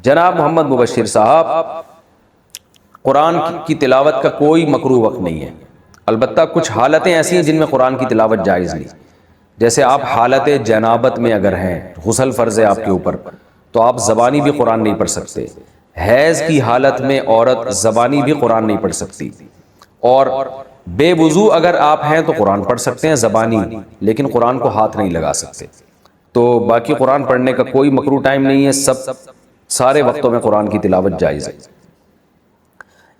जनाब मोहम्मद मुबशिर साहब, कुरान की तिलावत का कोई मकरूह वक्त नहीं है। अलबत्ता कुछ हालतें ऐसी हैं जिनमें कुरान की तिलावत जायज़ नहीं। जैसे आप हालत जनाबत में अगर हैं, गुस्ल फ़र्ज़ है आपके ऊपर, तो आप ज़बानी भी कुरान नहीं पढ़ सकते। हैज़ की हालत में औरत ज़बानी भी कुरान नहीं पढ़ सकती। और बेवुज़ू अगर आप हैं तो कुरान पढ़ सकते हैं ज़बानी, लेकिन कुरान को हाथ नहीं लगा सकते। तो बाकी कुरान पढ़ने का कोई मकरूह टाइम नहीं है, सब सारे वक्तों में कुरान की तिलावत जायज़ है।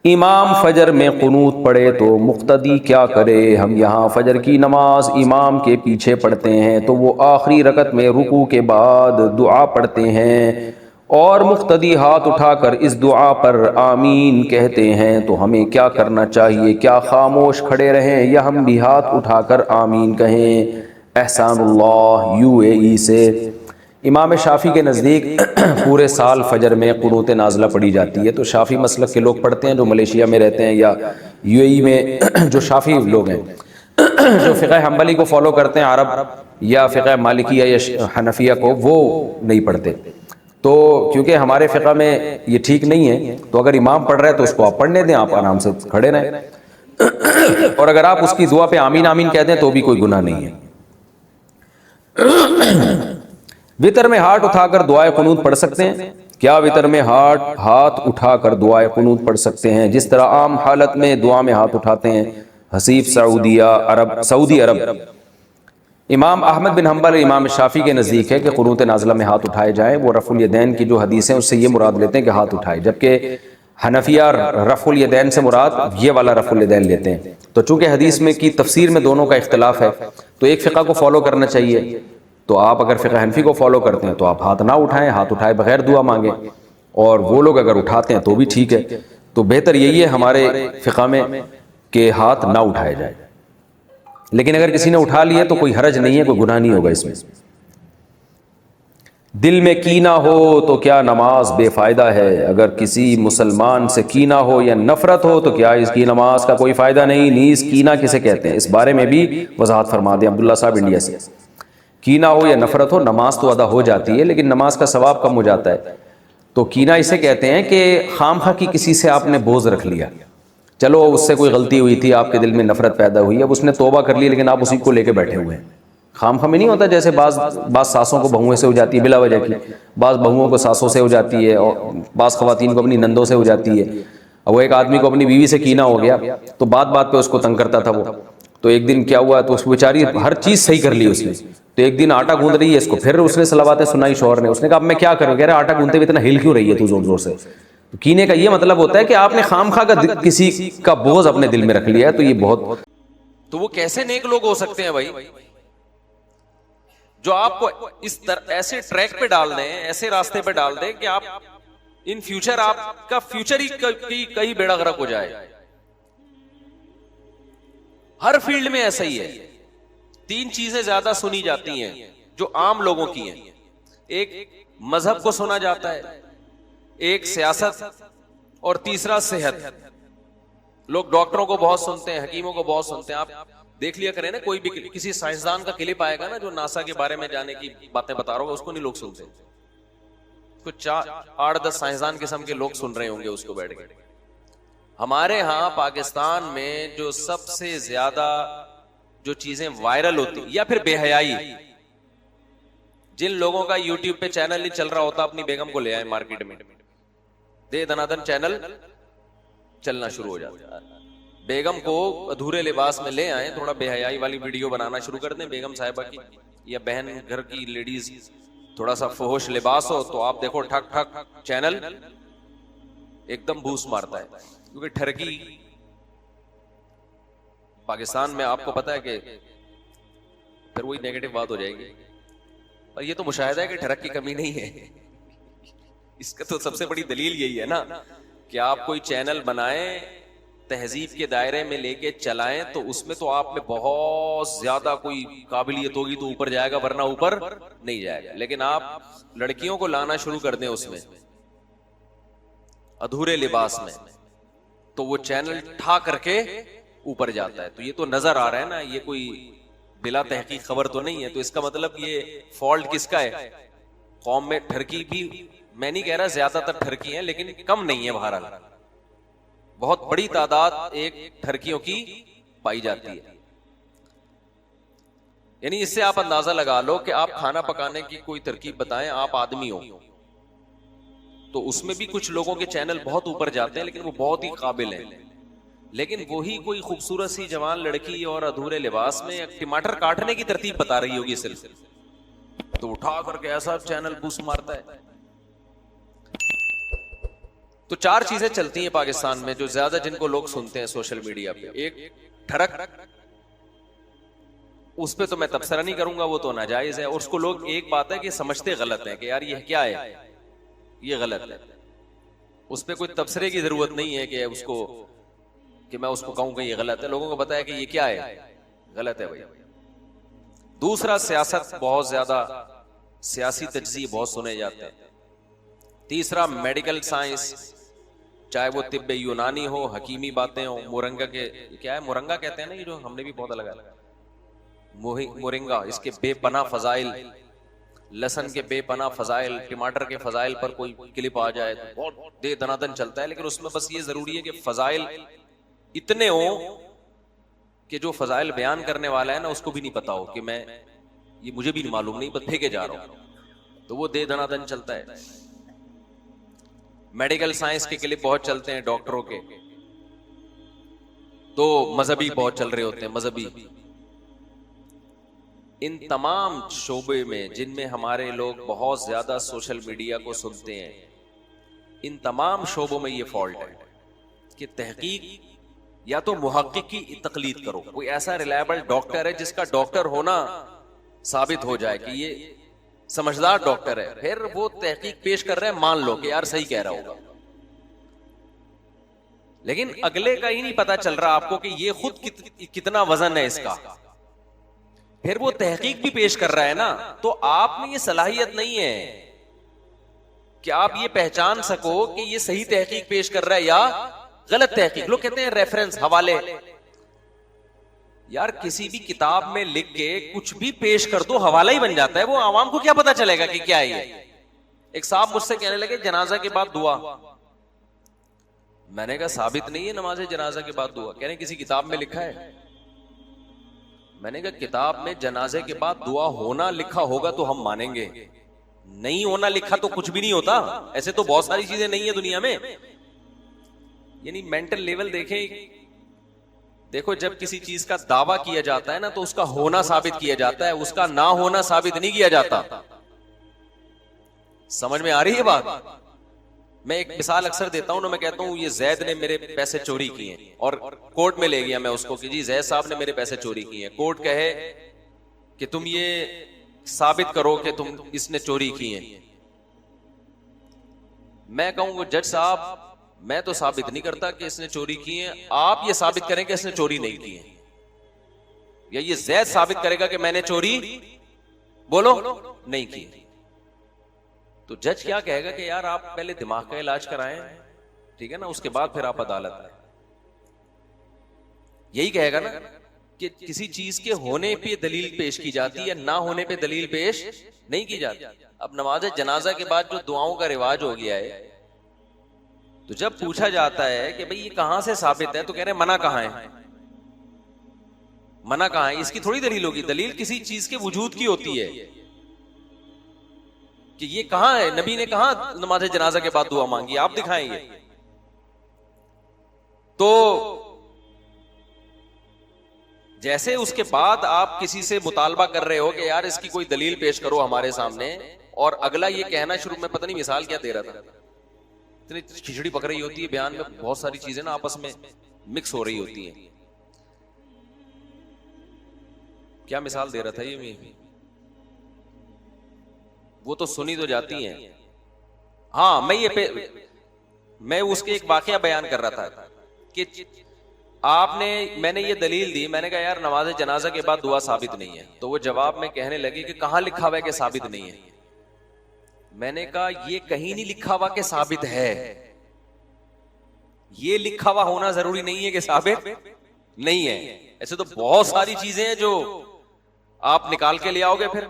इमाम फजर में कुनूत पढ़े तो मुक्तदी क्या करे? हम यहाँ फजर की नमाज इमाम के पीछे पढ़ते हैं तो वो आखिरी रकत में रुकू के बाद दुआ पढ़ते हैं और मुक्तदी हाथ उठाकर इस दुआ पर आमीन कहते हैं, तो हमें क्या करना चाहिए? क्या खामोश खड़े रहें या हम भी हाथ उठाकर आमीन कहें? एहसानुल्लाह UAE से। इमाम शाफ़ी के नज़दीक पूरे साल फ़जर में कुनूत नाज़िला पढ़ी जाती है। तो शाफ़ी मसलक के लोग पढ़ते हैं जो मलेशिया में रहते हैं या UAE में जो शाफ़ी लोग हैं जो फ़िक़ह हम्बली को फॉलो करते हैं, अरब या फ़िक़ह मालिकिया या हनफिया को, वो नहीं पढ़ते। तो क्योंकि हमारे फ़िक़ह में ये ठीक नहीं है, तो अगर इमाम पढ़ रहे हैं तो उसको आप पढ़ने दें, आप आराम से खड़े रहें। और अगर आप उसकी दुआ पे आमीन आमीन कह दें तो भी कोई गुनाह नहीं है। वितर में हाथ उठाकर दुआए कुनूत पढ़ सकते हैं? क्या वितर में हाथ उठाकर दुआए कुनूत पढ़ सकते हैं? जिस तरह आम हालत में दुआ में हाथ उठाते हैं हसीफ सऊदी अरब। इमाम अहमद बिन हम्बल इमाम शाफ़ी के नज़दीक है कि कुनूत नाज़िला में हाथ उठाए जाएँ। वो रफ़ुल यदैन की जो हदीस है उससे ये मुराद लेते हैं कि हाथ उठाए, जबकि हनफिया रफ़ुल यदैन से मुराद ये वाला रफ़ुल यदैन लेते हैं। तो चूँकि हदीस में की तफसीर में दोनों का इख्तलाफ है, तो एक फ़िक़ा को फॉलो करना चाहिए। तो आप अगर फ़िक़ह हनफी को फॉलो करते हैं तो आप हाथ ना उठाएं, हाथ उठाए बगैर दुआ मांगें, और वो लोग अगर उठाते हैं तो भी ठीक है। तो बेहतर यही है हमारे फ़िक़ा में कि हाथ ना उठाए जाए, लेकिन अगर किसी ने उठा लिया तो कोई हरज नहीं है, कोई गुनाह नहीं होगा इसमें। दिल में कीना हो तो क्या नमाज बेफ़ायदा है? अगर किसी मुसलमान से कीना हो या नफ़रत हो तो क्या इसकी नमाज का कोई फ़ायदा नहीं? नीज़ कीना किसे कहते हैं, इस बारे में भी वजाहत फरमा दें अब्दुल्ला साहब इंडिया से। कीना हो या नफ़रत हो, नमाज तो अदा हो जाती है लेकिन नमाज का सवाब कम हो जाता है। तो कीना इसे कहते हैं कि खामखा की किसी से आपने बोझ रख लिया, चलो उससे कोई गलती हुई थी, आपके दिल में नफ़रत पैदा हुई, अब उसने तौबा कर ली लेकिन आप उसी को लेके बैठे हुए हैं। खामखा में नहीं होता, जैसे बाज़ सासों को बहुओं से हो जाती है बिला वजह की, बाज़ बहुओं को सासों से हो जाती है, और बाज़ ख़वातीन को अपनी नंदों से हो जाती है। अब वो एक आदमी को अपनी बीवी से कीना हो गया तो बात बात पे उसको तंग करता था वो। तो एक दिन क्या हुआ, तो उस बेचारी हर चीज़ सही कर ली उसने, तो एक दिन आटा गूंद रही है इसको, फिर उसने सलावातें सुनाई शौहर ने। उसने कहा अब मैं क्या करूँ? कह रहा आटा गूंदते हुए इतना हिल क्यों रही है तू जोर जोर से? तो कीने का ये मतलब होता है कि आपने खामखा का किसी का बोझ अपने दिल में रख लिया है, तो ये बहुत। तो वो कैसे नेक लोग हो सकते हैं भाई, जो आपको इस तरह ऐसे ट्रैक पे डाल दें, ऐसे रास्ते पे डाल दें कि आप इन फ्यूचर आपका फ्यूचर ही कहीं बेड़ा गर्क हो जाए। हर फील्ड में ऐसा ही है। तीन चीजें ज्यादा सुनी जाती हैं जो आम लोगों की हैं। एक मजहब को सुना जाता है, एक सियासत, और तीसरा सेहत। लोग डॉक्टरों को बहुत सुनते हैं, हकीमों को बहुत सुनते हैं। आप देख लिया करें ना, कोई भी किसी साइंसदान का क्लिप आएगा ना जो नासा के बारे में जाने की बातें बता रहा होगा, उसको नहीं लोग सुनते। कुछ 8-10 साइंसदान किस्म के लोग सुन रहे होंगे उसको बैठ के। हमारे यहाँ पाकिस्तान में जो सबसे ज्यादा जो चीजें वायरल होती या फिर बेहयाई, जिन लोगों का यूट्यूब पे चैनल नहीं चल रहा होता अपनी बेगम को ले आए मार्केट में, दे दनादन चैनल चलना शुरू हो जाता है। बेगम को अधूरे लिबास में ले आए, थोड़ा बेहयाई वाली वीडियो बनाना शुरू कर दें बेगम साहिबा की, या बहन घर की लेडीज थोड़ा सा फहोश लिबास हो, तो आप देखो ठक ठक चैनल एकदम बूस मारता है। क्योंकि ठरकी पाकिस्तान में आपको पता है कि फिर वही नेगेटिव बात हो जाएगी, और ये तो मुशाहिदा है कि ठरक की कमी नहीं है। इसका तो सबसे बड़ी दलील यही है ना कि आप कोई चैनल बनाएं, तहजीब के दायरे में लेके चलाएं, तो उसमें तो आप में बहुत ज्यादा कोई काबिलियत होगी तो ऊपर जाएगा, वरना ऊपर नहीं जाएगा। लेकिन आप लड़कियों को लाना शुरू कर दें उसमें अधूरे लिबास में, तो वो चैनल ठा करके ऊपर जाता है। तो ये तो नजर आ रहा है ना, ये कोई बिला तहकीक खबर तो नहीं है। तो इसका मतलब ये फॉल्ट किसका है? कौम में ठरकी भी मैं नहीं कह रहा ज्यादातर ठरकी हैं, लेकिन कम नहीं है, बहरहाल बहुत बड़ी तादाद एक ठरकियों की पाई जाती है। यानी इससे आप अंदाजा लगा लो कि आप खाना पकाने की कोई तरकीब बताएं, आप आदमी हो तो उसमें भी कुछ लोगों के चैनल बहुत ऊपर जाते हैं, लेकिन वो बहुत ही काबिल हैं। लेकिन वही कोई खूबसूरत सी जवान लड़की और अधूरे लिबास में टमाटर काटने की तरतीब बता रही होगी सिर्फ, तो उठा करके ऐसा चैनल बूस्ट मारता है। तो चार चीजें चलती हैं पाकिस्तान में जो ज्यादा जिनको लोग सुनते हैं सोशल मीडिया पे। एक ठरक, उस पे तो मैं तबसरा नहीं करूंगा, वो तो नाजायज है, और उसको लोग एक बात है कि समझते गलत है कि यार ये क्या है, ये गलत है। उस पे कोई तबसरे की जरूरत नहीं है कि उसको कि मैं उसको कहूं कि ये गलत है। लोगों को पता है कि ये क्या है, गलत है भाई। दूसरा, सियासत, बहुत ज्यादा सियासी तज्ज़िये बहुत सुने जाते हैं। तीसरा, मेडिकल साइंस, चाहे वो तिब्बे यूनानी हो, हकीमी बातें हो, मोरंगा के, क्या है मोरंगा कहते हैं ना, ये जो हमने भी पौधा लगाया मोरिंगा, इसके बेपना फजाइल, लहसन के बेपना फजाइल, टमाटर के फजाइल पर कोई क्लिप आ जाए तो बहुत दे दनादन चलता है। लेकिन उसमें बस ये जरूरी है कि फजाइल इतने हो कि जो फजाइल बयान करने वाला है ना उसको भी नहीं पता हो कि मैं, ये मुझे भी नहीं मालूम, नहीं बस फेंके जा रहा हूं, तो वो दे दनादन चलता है। मेडिकल साइंस के क्लिप बहुत चलते हैं डॉक्टरों के, तो मजहबी बहुत चल रहे होते हैं, मजहबी। इन तमाम शोबे में जिनमें हमारे लोग बहुत ज्यादा सोशल मीडिया को सुनते हैं, इन तमाम शोबों में ये फॉल्ट है कि तहकीक या तो मुहक्किक की तकलीद करो, कोई ऐसा रिलायबल डॉक्टर है जिसका डॉक्टर होना साबित हो जाए कि ये समझदार डॉक्टर है, फिर वो तहकीक पेश कर रहे हैं, मान लो कि यार सही कह रहा होगा। लेकिन अगले का ही नहीं पता चल रहा आपको कि ये खुद कितना वजन है इसका, फिर वो तहकीक भी पेश कर रहा है ना, तो आप में ये सलाहियत नहीं है कि आप ये पहचान सको कि ये सही तहकीक पेश कर रहा है या गलत तहकीक। लोग कहते हैं रेफरेंस, हवाले, यार किसी भी किताब में लिख के कुछ भी पेश कर दो हवाला ही बन जाता है, वो आवाम को क्या पता चलेगा कि क्या है ये। एक साहब मुझसे कहने लगे जनाजा के बाद दुआ, मैंने कहा साबित नहीं है नमाज जनाजा के बाद दुआ, कह रहे किसी किताब में लिखा है। मैंने कहा किताब में जनाजे के बाद दुआ होना लिखा होगा तो हम मानेंगे, नहीं होना लिखा तो कुछ भी नहीं होता। ऐसे तो बहुत सारी चीजें नहीं है दुनिया में। यानी मेंटल लेवल देखें, देखो जब किसी चीज का दावा किया जाता है ना तो उसका होना साबित किया जाता है, उसका ना होना साबित नहीं किया जाता। समझ में आ रही है बात? मैं एक मिसाल अक्सर देता हूं ना, मैं कहता हूं ये जैद ने मेरे पैसे चोरी किए और कोर्ट में ले गया मैं उसको कि जी जैद साहब ने मेरे पैसे चोरी किए। कोर्ट कहे कि तुम ये साबित करो कि तुम इसने चोरी किए। मैं कहूंगा जज साहब मैं तो साबित नहीं करता कि इसने चोरी की है, आप ये साबित करें कि इसने चोरी नहीं की है, या ये जैद साबित करेगा कि मैंने चोरी बोलो नहीं की। तो जज क्या कहेगा कि यार आप पहले दिमाग का इलाज कराएं, ठीक है ना, उसके बाद फिर आप अदालत आए। यही कहेगा ना कि किसी चीज के होने पे दलील पेश की जाती है, ना होने पे दलील पेश नहीं की जाती। अब नमाज जनाजा के बाद जो दुआओं का रिवाज हो गया है, तो जब पूछा जाता है कि भाई ये कहां से साबित है, तो कह रहे हैं मना कहां है, मना कहां है। इसकी थोड़ी दलील होगी, दलील किसी चीज के वजूद की होती है कि ये कहां है, नबी ने कहा नमाज जनाजा के बाद दुआ मांगी, आप दिखाएंगे। तो जैसे उसके बाद आप किसी से मुतालबा कर रहे हो कि यार इसकी कोई दलील पेश करो हमारे सामने, और अगला ये कहना शुरू में, पता नहीं मिसाल क्या दे रहा था, इतनी खिचड़ी पक रही होती है बयान में, बहुत सारी चीजें ना आपस में मिक्स हो रही होती हैं। क्या मिसाल दे रहा था ये, वो तो सुनी तो जाती हैं। हाँ, मैं उसके एक वाकया बयान कर रहा था कि मैंने ये दलील दी, मैंने कहा यार नमाज जनाजा के बाद दुआ साबित नहीं है, तो वो जवाब में कहने लगे कि कहां लिखा हुआ है कि साबित नहीं है। मैंने कहा ये कहीं नहीं लिखा हुआ कि साबित है, ये लिखा हुआ होना जरूरी नहीं है कि साबित नहीं है। ऐसे तो बहुत सारी चीजें हैं जो आप निकाल के ले आओगे फिर।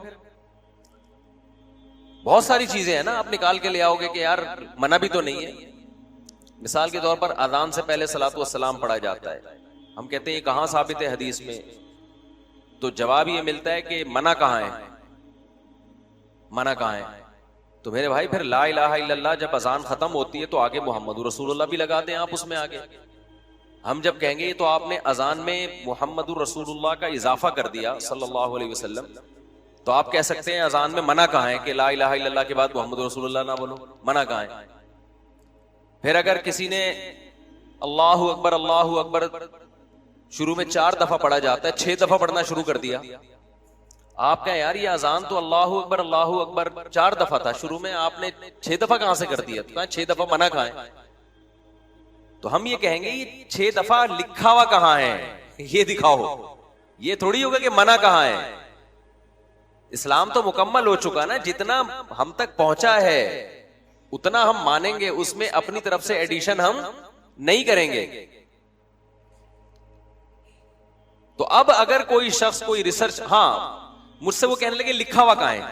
बहुत सारी चीजें हैं ना, आप निकाल के ले आओगे कि यार मना भी तो नहीं है। मिसाल के तौर पर अजान से पहले सलातु वस्सलाम पढ़ा जाता है, हम कहते हैं कहां साबित है हदीस में, तो जवाब ये मिलता है कि मना कहां है, मना कहां है। तो मेरे भाई फिर ला इलाहा इल्लल्लाह जब अजान खत्म होती है तो आगे मोहम्मद रसूलुल्लाह भी लगा दें आप उसमें आगे। हम जब कहेंगे तो आपने अजान में मोहम्मद रसूलुल्लाह का इजाफा कर दिया सल्लल्लाहु अलैहि वसल्लम, तो आप कह सकते हैं अजान में मना कहां है कि ला इलाहा इल्लल्लाह के बाद मोहम्मद रसूलुल्लाह ना बोलो, मना कहां है। फिर अगर किसी ने अल्लाहु अकबर शुरू में 4 दफा पढ़ा जाता है, 6 दफा पढ़ना शुरू कर दिया, आप कहें यार ये अजान तो अल्लाहु अकबर 4 दफा था, शुरू में आपने 6 दफा कहां से कर दिया, तो कहा 6 दफा मना कहां है। तो हम ये कहेंगे ये 6 दफा लिखा हुआ कहां है, ये दिखाओ, ये थोड़ी होगा कि मना कहां है। इस्लाम तो मुकम्मल हो चुका ना, जितना हम तक पहुंचा है उतना हम मानेंगे, उसमें अपनी तरफ से एडिशन हम नहीं करेंगे। तो अब अगर कोई शख्स कोई रिसर्च, हाँ मुझसे वो कहने लगे लिखा हुआ कहां है,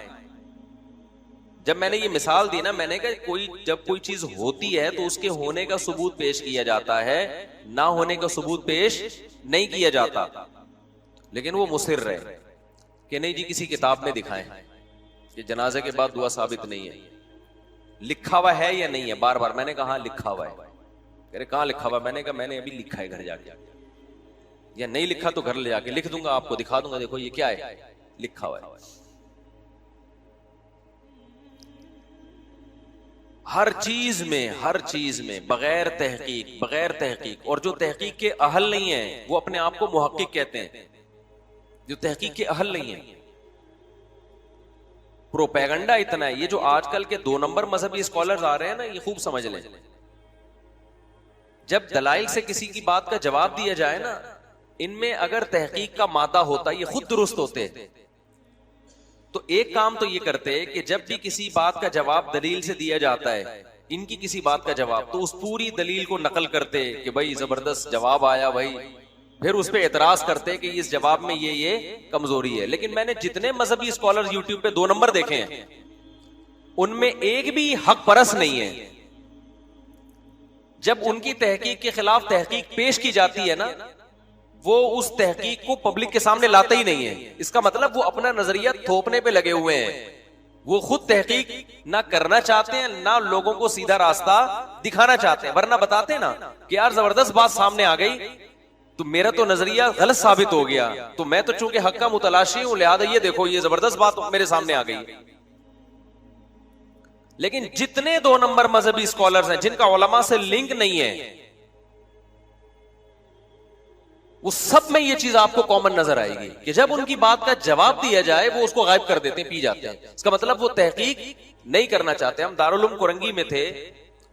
जब मैंने ये मिसाल दी ना, मैंने कहा जब कोई चीज होती है तो उसके होने का सबूत पेश किया जाता है, ना होने का सबूत पेश नहीं किया जाता। लेकिन वो मुसिर रहे कि नहीं जी किसी किताब में दिखाएं कि जनाजे के बाद दुआ साबित नहीं है, लिखा हुआ है या नहीं है। बार बार मैंने कहा लिखा हुआ है, कह रहे कहां लिखा हुआ, मैंने कहा मैंने अभी लिखा है घर जाके, या नहीं लिखा तो घर ले जाके लिख दूंगा, आपको दिखा दूंगा, देखो ये क्या है, लिखा हुआ है। हर चीज में बगैर तहकीक, और जो तहकीक के अहल नहीं है वो अपने आप को मुहक्किक कहते हैं, जो तहकीक के अहल नहीं है। प्रोपेगंडा इतना है, ये जो आजकल के 2 नंबर मजहबी स्कॉलर्स आ रहे हैं ना, ये खूब समझ लें, जब दलाइल से किसी की बात का जवाब दिया जाए ना, इनमें अगर तहकीक का मादा होता, ये खुद दुरुस्त होते। तो एक काम तो ये करते कि जब भी किसी बात का जवाब दलील से दिया जाता है, इनकी किसी बात का जवाब, तो उस पूरी दलील को नकल करते कि भाई जबरदस्त जवाब आया भाई, फिर उस पे एतराज करते कि इस जवाब में ये कमजोरी है। लेकिन मैंने जितने मजहबी स्कॉलर यूट्यूब पे 2 नंबर देखे हैं, उनमें एक भी हक परस नहीं है। जब उनकी तहकीक के खिलाफ तहकीक पेश की जाती है ना, वो उस तहकीक को पब्लिक के सामने लाते ही नहीं है। इसका मतलब वो अपना नजरिया थोपने पे लगे हुए हैं, वो खुद तहकीक ना करना चाहते हैं, ना लोगों को सीधा रास्ता दिखाना चाहते हैं। वरना बताते ना कि यार जबरदस्त बात सामने आ गई, तो मेरा तो नजरिया गलत साबित हो गया, तो मैं तो चूंकि हक का मुतलाशी हूं, लिहाजा ये देखो ये जबरदस्त बात मेरे सामने आ गई। लेकिन जितने 2 नंबर मजहबी स्कॉलर्स हैं जिनका उलमा से लिंक नहीं है, वो सब में ये चीज आपको कॉमन नजर आएगी कि जब उनकी बात का जवाब दिया जाए वो उसको गायब कर देते हैं, पी जाते हैं। इसका मतलब वो तहकीक नहीं करना चाहते। हम दारुल उलूम कुरंगी में थे,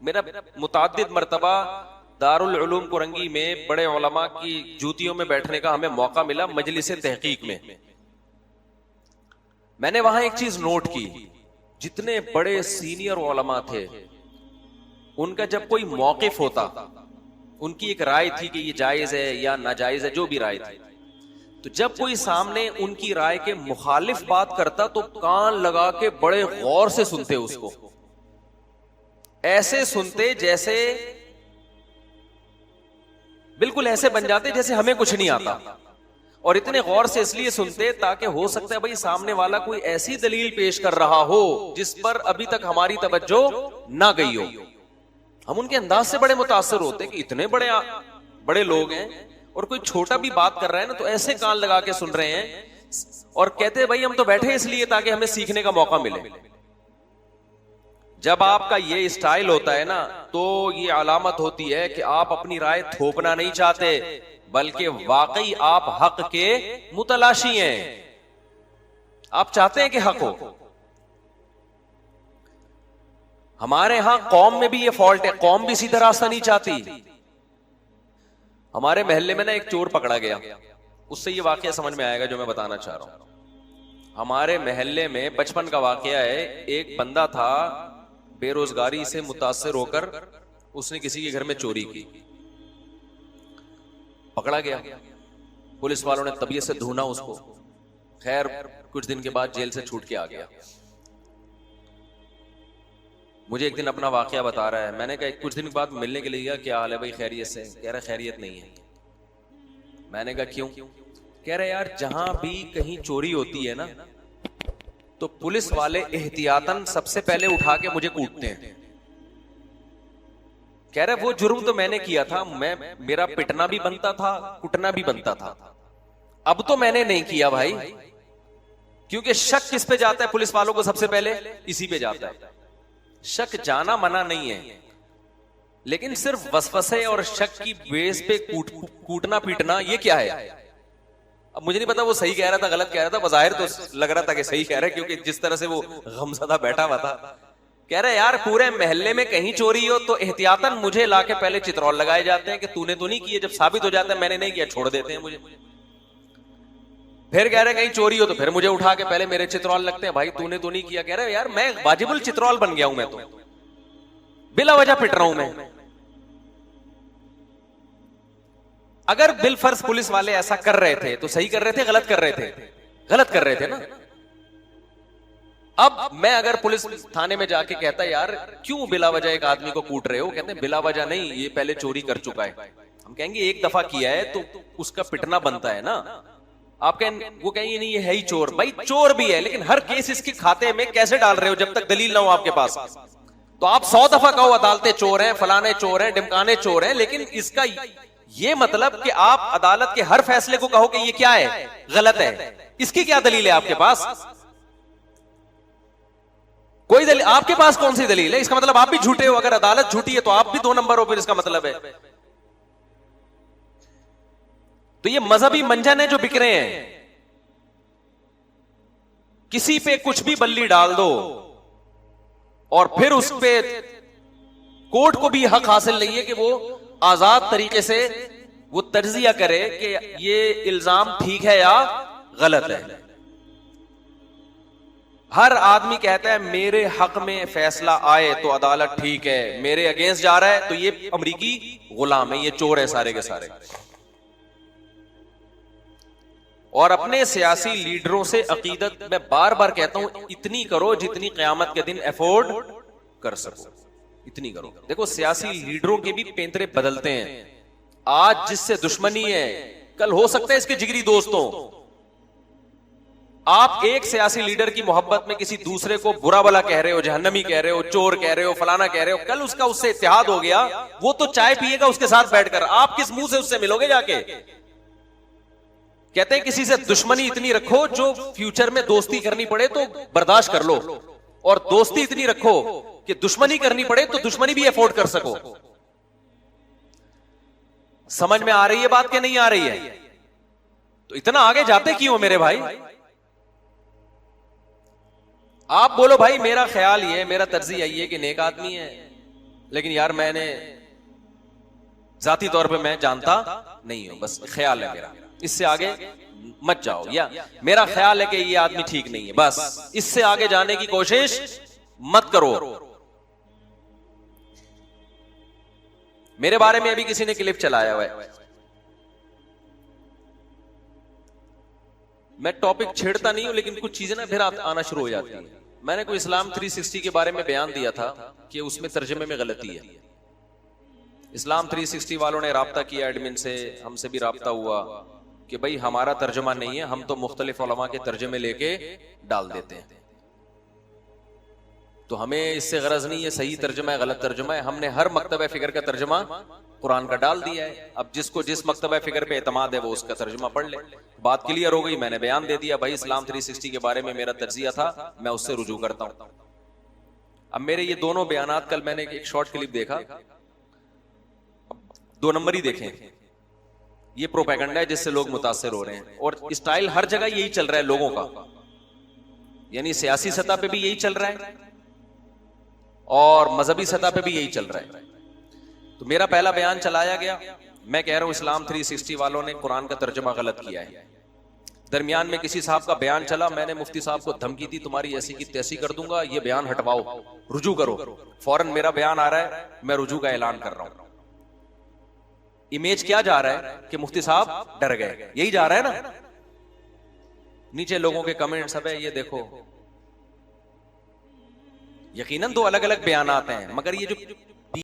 मेरा मुताद्दिद मर्तबा दारुल उलूम कुरंगी में बड़े उलमा की जूतियों में बैठने का हमें मौका मिला मजलिस तहकीक में। मैंने वहां एक चीज नोट की, जितने बड़े सीनियर उलमा थे उनका जब कोई मौकिफ होता, उनकी एक राय थी कि ये जायज है या नाजायज है, जो भी राय थी, तो जब कोई सामने उनकी राय के मुखालिफ बात करता तो कान लगा के बड़े गौर से सुनते उसको, ऐसे सुनते जैसे बिल्कुल ऐसे बन जाते जैसे हमें कुछ नहीं आता। और इतने गौर से इसलिए सुनते ताकि हो सकता है भाई सामने वाला कोई ऐसी दलील पेश कर रहा हो जिस पर अभी तक हमारी तवज्जो ना गई हो। हम उनके अंदाज से बड़े मुतासर होते कि इतने बड़े लोग हैं और कोई छोटा भी बात कर रहा है ना तो ऐसे कान लगा के सुन रहे हैं और कहते भाई हम तो बैठे इसलिए ताकि हमें सीखने का मौका मिले। जब आपका ये स्टाइल होता है ना तो ये अलामत होती है कि आप अपनी राय थोपना नहीं चाहते, बल्कि वाकई आप हक के मुतलाशी हैं, आप चाहते हैं कि हक हो। हमारे यहां कौम में भी ये फॉल्ट है, कौम भी सीधा रास्ता नहीं चाहती। हमारे मोहल्ले में ना एक चोर पकड़ा गया, उससे ये वाकया समझ में आएगा जो मैं बताना चाह रहा हूं। हमारे मोहल्ले में बचपन का वाकया है, एक बंदा था बेरोजगारी से मुतासिर होकर उसने किसी के घर में चोरी की, पकड़ा गया, पुलिस वालों ने तबीयत से ढूंढा उसको, खैर कुछ दिन के बाद जेल से छूट के आ गया। मुझे एक दिन अपना वाकया बता रहा है। मैंने कहा कुछ दिन बाद मिलने के लिए गया, क्या हाल है भाई, खैरियत से? कह रहा खैरियत नहीं है। मैंने कहा क्यों? कह रहे यार जहां भी कहीं चोरी होती है ना तो पुलिस वाले एहतियातन सबसे पहले उठा के मुझे कूटते हैं। कह रहे वो जुर्म तो मैंने किया था, मेरा पिटना भी बनता था, कुटना भी बनता था, अब तो मैंने नहीं किया भाई। क्योंकि शक किस पे जाता है पुलिस वालों को? सबसे पहले इसी पे जाता है। शक जाना मना नहीं है, लेकिन सिर्फ वसवसे और शक की बेस पे कूटना पीटना ये क्या है? अब मुझे नहीं पता वो सही कह रहा था गलत कह रहा था, बज़ाहिर तो लग रहा था कि सही कह रहा है, क्योंकि जिस तरह से वो गमज़दा बैठा हुआ था। कह रहे यार पूरे महल्ले में कहीं चोरी हो तो एहतियातन मुझे लाके पहले चित्रौल लगाए जाते हैं कि तूने तो नहीं किए, जब साबित हो जाता है मैंने नहीं किया छोड़ देते हैं मुझे। फिर कह रहे कहीं चोरी हो तो फिर मुझे उठा के पहले मेरे चित्रौल लगते हैं, भाई तूने तो नहीं किया। कह रहे यार मैं वाजिबुल चित्रौल बन गया हूं, मैं तो बिला वजह पिट रहा हूं मैं। अगर बिलफर्ज पुलिस वाले ऐसा कर रहे थे तो सही कर रहे थे, गलत कर रहे थे? गलत कर रहे थे ना। अब मैं अगर पुलिस थाने में जाके कहता यार क्यों बिला वजह एक आदमी को कूट रहे हो, कहते हैं बिला वजह नहीं, ये पहले चोरी कर चुका है। हम कहेंगे एक दफा किया है तो उसका पिटना बनता है ना। आप वो कहेंगे नहीं ये है ही चोर। भाई चोर भी है, लेकिन हर केस इसके खाते में कैसे डाल रहे हो जब तक दलील ना हो आपके पास? तो आप 100 दफा कहो अदालतें चोर हैं, फलाने चोर हैं, डिमकाने चोर हैं, लेकिन इसका ये मतलब कि आप अदालत के हर फैसले को कहो कि ये क्या है, गलत है। इसकी क्या दलील है आपके पास? कोई दलील आपके पास कौन सी दलील है? इसका मतलब आप भी झूठे हो। अगर अदालत झूठी है तो आप भी 2 नंबर हो, फिर इसका मतलब है। तो ये मजहबी मंजन है जो बिक रहे हैं। किसी पे कुछ भी बल्ली डाल दो और फिर उस पे कोर्ट को भी हक हासिल नहीं है कि वो आजाद तरीके से वो तर्जिया करे कि ये इल्जाम ठीक है या गलत है। हर आदमी कहता है मेरे हक में फैसला आए तो अदालत ठीक है, मेरे अगेंस्ट जा रहा है तो ये अमरीकी गुलाम है, ये चोर है सारे के सारे। और अपने सियासी लीडरों से अकीदत, मैं बार बार कहता हूं, इतनी करो जितनी क़यामत के दिन अफोर्ड कर सको, इतनी करो। देखो सियासी लीडरों के भी पेंतरे बदलते हैं। आज जिससे दुश्मनी है कल हो सकता है इसके जिगरी दोस्तों। आप एक सियासी लीडर की मोहब्बत में किसी दूसरे को बुरा भला कह रहे हो, जहन्नमी कह रहे हो, चोर कह रहे हो, फलाना कह रहे हो, कल उसका उससे इत्तेहाद हो गया, वो तो चाय पिएगा उसके साथ बैठकर, आप किस मुंह से उससे मिलोगे जाके? कहते हैं किसी से दुश्मनी इतनी रखो जो फ्यूचर में दोस्ती करनी पड़े तो बर्दाश्त कर लो, और दोस्ती इतनी रखो कि दुश्मनी करनी पड़े तो दुश्मनी भी अफोर्ड कर सको। समझ में आ रही है बात कि नहीं आ रही है? तो इतना आगे जाते क्यों मेरे भाई? आप बोलो भाई मेरा ख्याल ये है, मेरा तर्जी यही है कि नेक आदमी है, लेकिन यार मैंने जाती तौर पे मैं जानता नहीं हूं, बस ख्याल है मेरा, इससे आगे मत जाओ, या मेरा ख्याल है कि ये आदमी ठीक नहीं है, बस इससे आगे जाने की कोशिश मत करो। मेरे बारे में अभी किसी ने क्लिप चलाया हुआ है, मैं टॉपिक छेड़ता नहीं हूं, लेकिन कुछ चीजें ना फिर आना शुरू हो जाती है। मैंने कोई इस्लाम 360 के बारे में बयान दिया था कि उसमें तर्जुमे में गलती है। इस्लाम 360 वालों ने राब्ता किया एडमिन से, हमसे भी राब्ता हुआ कि भाई हमारा तर्जुमा नहीं है, हम तो मुख्तलिफ उलमा के तर्जुमे लेके डाल देते हैं, तो हमें इससे गरज नहीं है सही तर्जुमा है गलत तर्जुमा है। हमने हर मकतबा फिक्र का तर्जुमा कुरान का डाल दिया है। अब जिसको जिस मकतबा फिक्र पे एतमाद है वो उसका तर्जुमा पढ़ ले। बात क्लियर हो गई, मैंने बयान दे दिया भाई इस्लाम 360 के बारे में मेरा तर्जिया था, मैं उससे रुजू करता हूं। अब मेरे ये दोनों बयानात, कल मैंने एक शॉर्ट क्लिप देखा, 2 नंबर ही देखें, ये प्रोपेगेंडा है जिससे लोग मुतासिर हो रहे हैं, और स्टाइल हर जगह यही चल रहा है लोगों का, यानी सियासी सतह पे भी यही चल रहा है और मजहबी सतह पे भी यही चल रहा है। तो मेरा पहला बयान चलाया गया, मैं कह रहा हूं इस्लाम 360 वालों ने कुरान का तर्जुमा गलत किया है। दरमियान में किसी साहब का बयान चला, मैंने मुफ्ती साहब को धमकी दी तुम्हारी ऐसी की तैसी कर दूंगा, ये बयान हटवाओ, रुजू करो। फौरन मेरा बयान आ रहा है, मैं रुजू का ऐलान कर रहा हूं। इमेज क्या जा रहा है कि मुफ्ती साहब डर गए, यही जा रहा है ना। नीचे लोगों के कमेंट सब है, ये देखो यकीनन दो अलग अलग बयानात हैं, मगर ये जो